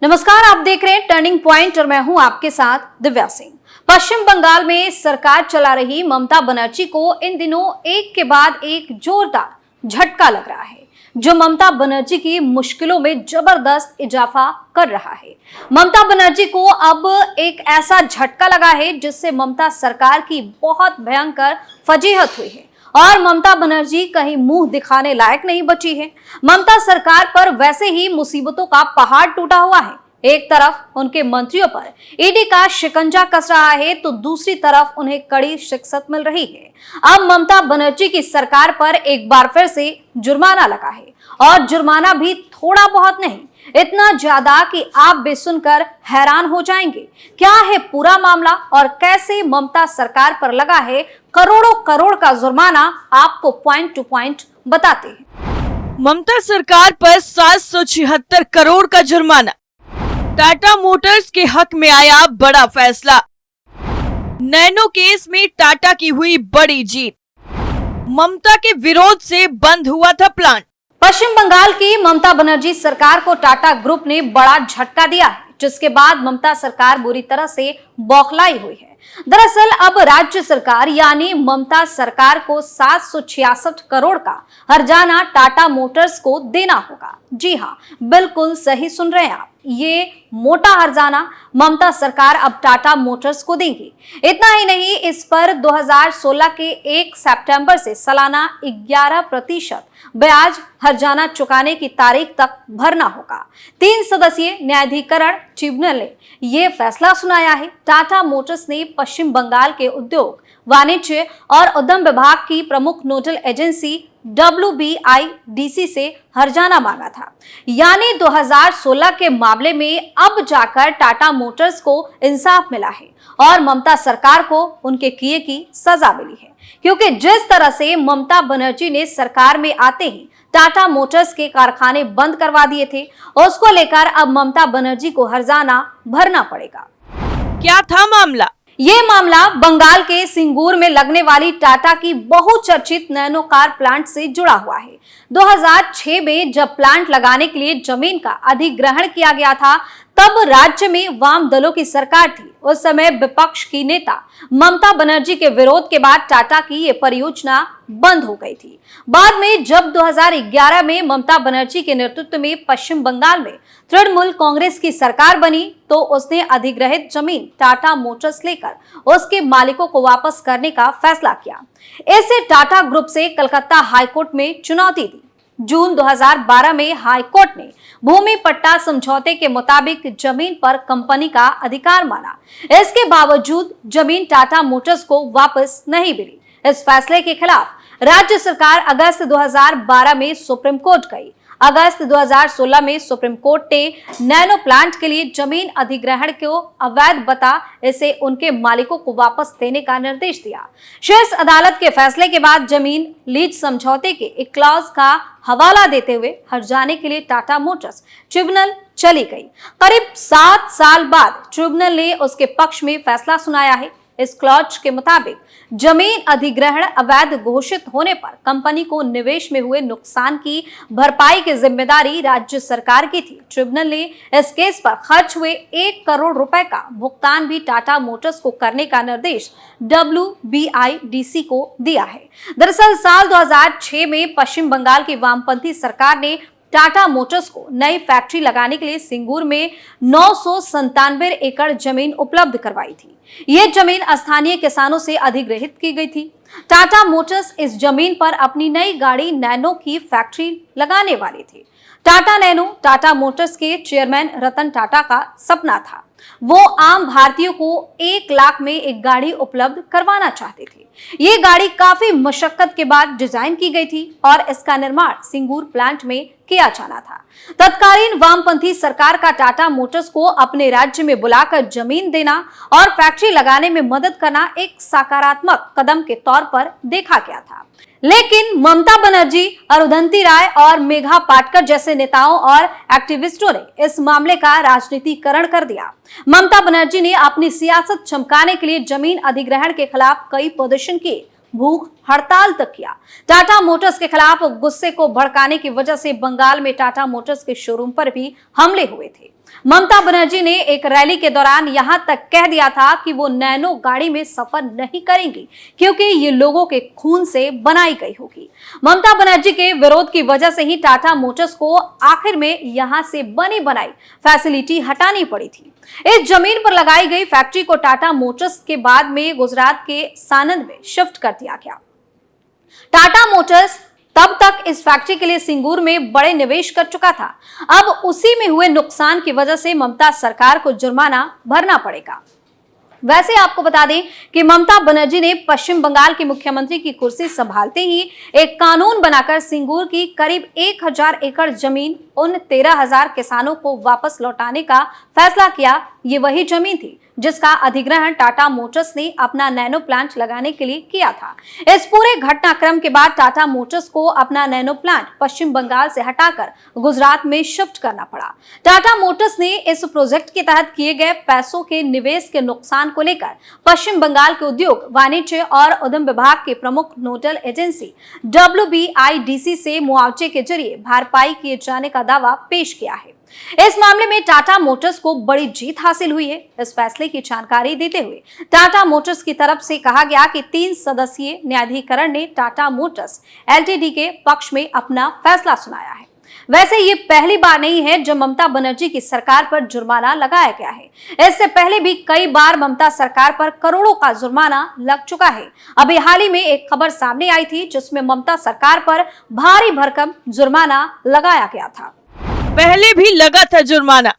नमस्कार, आप देख रहे हैं टर्निंग पॉइंट और मैं हूं आपके साथ दिव्या सिंह। पश्चिम बंगाल में सरकार चला रही ममता बनर्जी को इन दिनों एक के बाद एक जोरदार झटका लग रहा है, जो ममता बनर्जी की मुश्किलों में जबरदस्त इजाफा कर रहा है। ममता बनर्जी को अब एक ऐसा झटका लगा है जिससे ममता सरकार की बहुत भयंकर फजीहत हुई है और ममता बनर्जी कहीं मुंह दिखाने लायक नहीं बची है। ममता सरकार पर वैसे ही मुसीबतों का पहाड़ टूटा हुआ है। एक तरफ उनके मंत्रियों पर ईडी का शिकंजा कस रहा है तो दूसरी तरफ उन्हें कड़ी शिक्षत मिल रही है। अब ममता बनर्जी की सरकार पर एक बार फिर से जुर्माना लगा है और जुर्माना भी थोड़ा बहुत नहीं, इतना ज्यादा कि आप भी सुनकर हैरान हो जाएंगे। क्या है पूरा मामला और कैसे ममता सरकार पर लगा है करोड़ों करोड़ का जुर्माना, आपको पॉइंट टू पॉइंट बताते हैं। ममता सरकार पर 776 करोड़ का जुर्माना। टाटा मोटर्स के हक में आया बड़ा फैसला। नैनो केस में टाटा की हुई बड़ी जीत। ममता के विरोध से बंद हुआ था प्लांट। पश्चिम बंगाल की ममता बनर्जी सरकार को टाटा ग्रुप ने बड़ा झटका दिया है, जिसके बाद ममता सरकार बुरी तरह से बौखलाई हुई है। दरअसल अब राज्य सरकार यानी ममता सरकार को 766 करोड़ का हर्जाना टाटा मोटर्स को देना होगा। जी हाँ, बिल्कुल सही सुन रहे हैं आप, ये मोटा हर्जाना ममता सरकार अब टाटा मोटर्स को देंगी। इतना ही नहीं, इस पर 2016 के 1 सितंबर से सालाना 11% ब्याज हर्जाना चुकाने की तारीख तक भरना होगा। 3 सदस्यीय न्यायाधिकरण ट्रिब्यूनल ने यह फैसला सुनाया है। टाटा मोटर्स ने पश्चिम बंगाल के उद्योग, वाणिज्य और उद्यम विभाग की प्रमुख नोडल एजेंसी WBIDC से हर्जाना मांगा था। यानी 2016 के मामले में अब जाकर टाटा मोटर्स को इंसाफ मिला है और ममता सरकार को उनके किए की सजा मिली है, क्योंकि जिस तरह से ममता बनर्जी ने सरकार में आते ही टाटा मोटर्स के कारखाने बंद करवा दिए थे, उसको लेकर अब ममता बनर्जी को हर्जाना भरना पड़ेगा। क्या था मामला? ये मामला बंगाल के सिंगूर में लगने वाली टाटा की बहुचर्चित नैनो कार प्लांट से जुड़ा हुआ है। 2006 में जब प्लांट लगाने के लिए जमीन का अधिग्रहण किया गया था, तब राज्य में वाम दलों की सरकार थी। उस समय विपक्ष की नेता ममता बनर्जी के विरोध के बाद टाटा की ये परियोजना बंद हो गई थी। बाद में जब 2011 में ममता बनर्जी के नेतृत्व में पश्चिम बंगाल में तृणमूल कांग्रेस की सरकार बनी, तो उसने अधिग्रहित जमीन टाटा मोटर्स लेकर उसके मालिकों को वापस करने का फैसला किया। इसे टाटा ग्रुप से कलकत्ता हाईकोर्ट में चुनौती दी। जून 2012 में हाईकोर्ट ने भूमि पट्टा समझौते के मुताबिक जमीन पर कंपनी का अधिकार माना। इसके बावजूद जमीन टाटा मोटर्स को वापस नहीं मिली। इस फैसले के खिलाफ राज्य सरकार अगस्त 2012 में सुप्रीम कोर्ट गई। अगस्त 2016 में सुप्रीम कोर्ट ने नैनो प्लांट के लिए जमीन अधिग्रहण को अवैध बता इसे उनके मालिकों को वापस देने का निर्देश दिया। शीर्ष अदालत के फैसले के बाद जमीन लीज समझौते के एक क्लॉज का हवाला देते हुए हर्जाने के लिए टाटा मोटर्स ट्रिब्यूनल चली गई। करीब 7 साल बाद ट्रिब्यूनल ने उसके पक्ष में फैसला सुनाया है। इस क्लॉज के मुताबिक जमीन अधिग्रहण अवैध घोषित होने पर कंपनी को निवेश में हुए नुकसान की भरपाई की जिम्मेदारी राज्य सरकार की थी। ट्रिब्यूनल ने इस केस पर खर्च हुए 1 करोड़ रुपए का भुगतान भी टाटा मोटर्स को करने का निर्देश WBIDC को दिया है। दरअसल साल 2006 में पश्चिम बंगाल की वामपंथी सरकार ने टाटा मोटर्स को नई फैक्ट्री लगाने के लिए सिंगूर में 997 एकड़ जमीन उपलब्ध करवाई थी। ये जमीन स्थानीय किसानों से अधिग्रहित की गई थी। टाटा मोटर्स इस जमीन पर अपनी नई गाड़ी नैनो की फैक्ट्री लगाने वाली थी। टाटा नैनो टाटा मोटर्स के चेयरमैन रतन टाटा का सपना था। वो आम भारतीयों को 1 लाख में एक गाड़ी उपलब्ध करवाना चाहते थे। ये गाड़ी काफी मशक्कत के बाद डिजाइन की गई थी और इसका निर्माण सिंगूर प्लांट में किया जाना था। तत्कालीन वामपंथी सरकार का टाटा मोटर्स को अपने राज्य में बुलाकर जमीन देना और फैक्ट्री लगाने में मदद करना एक सकारात्मक कदम के तौर पर देखा गया था। लेकिन ममता बनर्जी, अरुंधति राय और मेघा पाटकर जैसे नेताओं और एक्टिविस्टों ने इस मामले का राजनीतिकरण कर दिया। ममता बनर्जी ने अपनी सियासत चमकाने के लिए जमीन अधिग्रहण के खिलाफ कई प्रदर्शन किए, भूख हड़ताल तक किया। टाटा मोटर्स के खिलाफ गुस्से को भड़काने की वजह से बंगाल में टाटा मोटर्स के शोरूम पर भी हमले हुए थे। ममता बनर्जी ने एक रैली के दौरान यहां तक कह दिया था कि वो नैनो गाड़ी में सफर नहीं करेंगी क्योंकि ये लोगों के खून से बनाई गई होगी। ममता बनर्जी के विरोध की वजह से ही टाटा मोटर्स को आखिर में यहां से बनी बनाई फैसिलिटी हटानी पड़ी थी। इस जमीन पर लगाई गई फैक्ट्री को टाटा मोटर्स के बाद में गुजरात के सानंद में शिफ्ट कर दिया गया। टाटा मोटर्स तब तक इस फैक्ट्री के लिए सिंगूर में बड़े निवेश कर चुका था। अब उसी में हुए नुकसान की वजह से ममता सरकार को जुर्माना भरना पड़ेगा। वैसे आपको बता दें कि ममता बनर्जी ने पश्चिम बंगाल की मुख्यमंत्री की कुर्सी संभालते ही एक कानून बनाकर सिंगूर की करीब 1000 एकड़ जमीन उन 13,000 किसानों को वापस लौटाने का फैसला किया। ये वही जमीन थी जिसका अधिग्रहण टाटा मोटर्स ने अपना नैनो प्लांट लगाने के लिए किया था। इस पूरे घटनाक्रम के बाद टाटा मोटर्स को अपना नैनो प्लांट पश्चिम बंगाल से हटाकर गुजरात में शिफ्ट करना पड़ा। टाटा मोटर्स ने इस प्रोजेक्ट के तहत किए गए पैसों के निवेश के नुकसान को लेकर पश्चिम बंगाल के उद्योग, वाणिज्य और उद्यम विभाग के प्रमुख नोडल एजेंसी WBIDC से मुआवजे के जरिए भरपाई किए जाने का दावा पेश किया है। इस मामले में टाटा मोटर्स को बड़ी जीत हासिल हुई है। इस फैसले की जानकारी देते हुए टाटा मोटर्स की तरफ से कहा गया कि 3 सदस्यीय न्यायाधिकरण ने टाटा मोटर्स LTD के पक्ष में अपना फैसला सुनाया है। वैसे ये पहली बार नहीं है जब ममता बनर्जी की सरकार पर जुर्माना लगाया गया है। इससे पहले भी कई बार ममता सरकार पर करोड़ों का जुर्माना लग चुका है। अभी हाल ही में एक खबर सामने आई थी जिसमें ममता सरकार पर भारी भरकम जुर्माना लगाया गया था। पहले भी लगा था जुर्माना।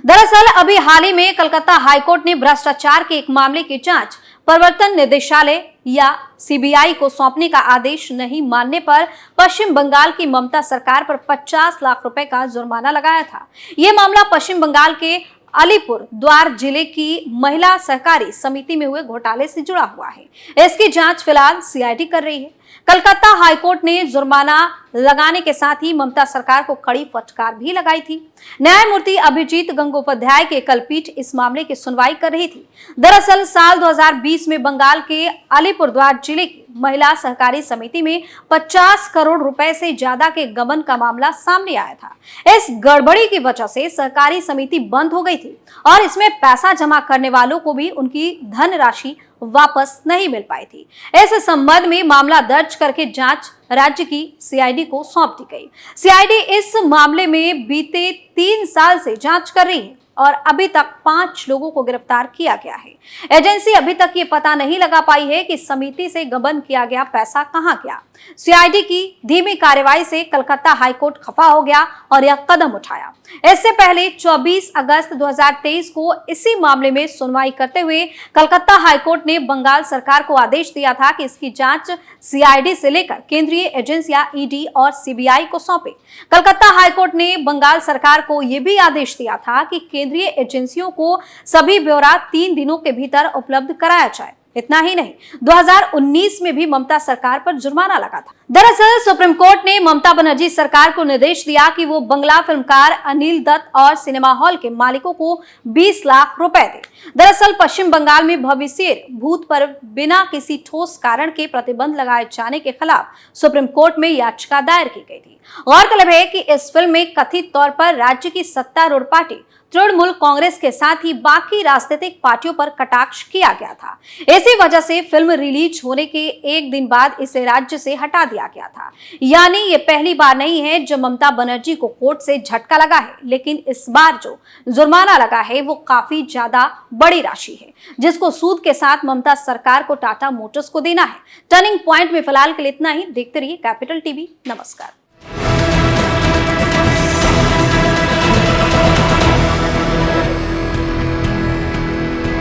दरअसल अभी हाल ही में कलकत्ता हाईकोर्ट ने भ्रष्टाचार के एक मामले की जांच प्रवर्तन निदेशालय या CBI को सौंपने का आदेश नहीं मानने पर पश्चिम बंगाल की ममता सरकार पर 50 लाख रुपए का जुर्माना लगाया था। यह मामला पश्चिम बंगाल के अलीपुर द्वार जिले की महिला सहकारी समिति में हुए घोटाले से जुड़ा हुआ है। इसकी जांच फिलहाल CID कर रही है। कलकत्ता हाईकोर्ट ने जुर्माना लगाने के साथ ही ममता सरकार को कड़ी फटकार भी लगाई थी। न्यायमूर्ति अभिजीत गंगोपाध्याय की एकल पीठ इस मामले की सुनवाई कर रही थी। दरअसल साल 2020 में बंगाल के अलीपुरद्वार जिले की महिला सहकारी समिति में 50 करोड़ रुपए से ज्यादा के गबन का मामला सामने आया था। इस गड़बड़ी की वजह से सहकारी समिति बंद हो गई थी और इसमें पैसा जमा करने वालों को भी उनकी धनराशि वापस नहीं मिल पाई थी। इस संबंध में मामला दर्ज करके जांच राज्य की CID को सौंप दी गई। CID इस मामले में बीते 3 साल से जांच कर रही है और अभी तक 5 लोगों को गिरफ्तार किया गया है। एजेंसी अभी तक ये पता नहीं लगा पाई है कि समिति से गबन किया गया पैसा कहां गया। CID की धीमी कार्रवाई से कलकत्ता हाईकोर्ट खफा हो गया और यह कदम उठाया। इससे पहले 24 अगस्त 2023 को इसी मामले में सुनवाई करते हुए कलकत्ता हाईकोर्ट ने बंगाल सरकार को आदेश दिया था कि इसकी जांच CID से लेकर केंद्रीय एजेंसियां ED और CBI को सौंपे। कलकत्ता हाईकोर्ट ने बंगाल सरकार को यह भी आदेश दिया था कि केंद्रीय एजेंसियों को सभी ब्यौरा 3 दिनों के भीतर उपलब्ध कराया जाए। इतना ही नहीं, 2019 में भी ममता सरकार पर जुर्माना लगा था। दरअसल सुप्रीम कोर्ट ने ममता बनर्जी सरकार को निर्देश दिया कि वो बंगला फिल्मकार अनिल दत्त और सिनेमा हॉल के मालिकों को 20 लाख रुपए दे। दरअसल पश्चिम बंगाल में भविष्य भूत पर बिना किसी ठोस कारण के प्रतिबंध लगाए जाने के खिलाफ सुप्रीम कोर्ट में याचिका दायर की गई थी। गौरतलब है कि इस फिल्म में कथित तौर पर राज्य की सत्तारूढ़ पार्टी तृणमूल कांग्रेस के साथ ही बाकी राजनीतिक पार्टियों पर कटाक्ष किया गया था। इसी वजह से फिल्म रिलीज होने के एक दिन बाद इसे राज्य से हटा दिया गया था। यानी ये पहली बार नहीं है जब ममता बनर्जी को कोर्ट से झटका लगा है, लेकिन इस बार जो जुर्माना लगा है वो काफी ज्यादा बड़ी राशि है, जिसको सूद के साथ ममता सरकार को टाटा मोटर्स को देना है। टर्निंग पॉइंट में फिलहाल के लिए इतना ही। देखते रहिए कैपिटल TV। नमस्कार।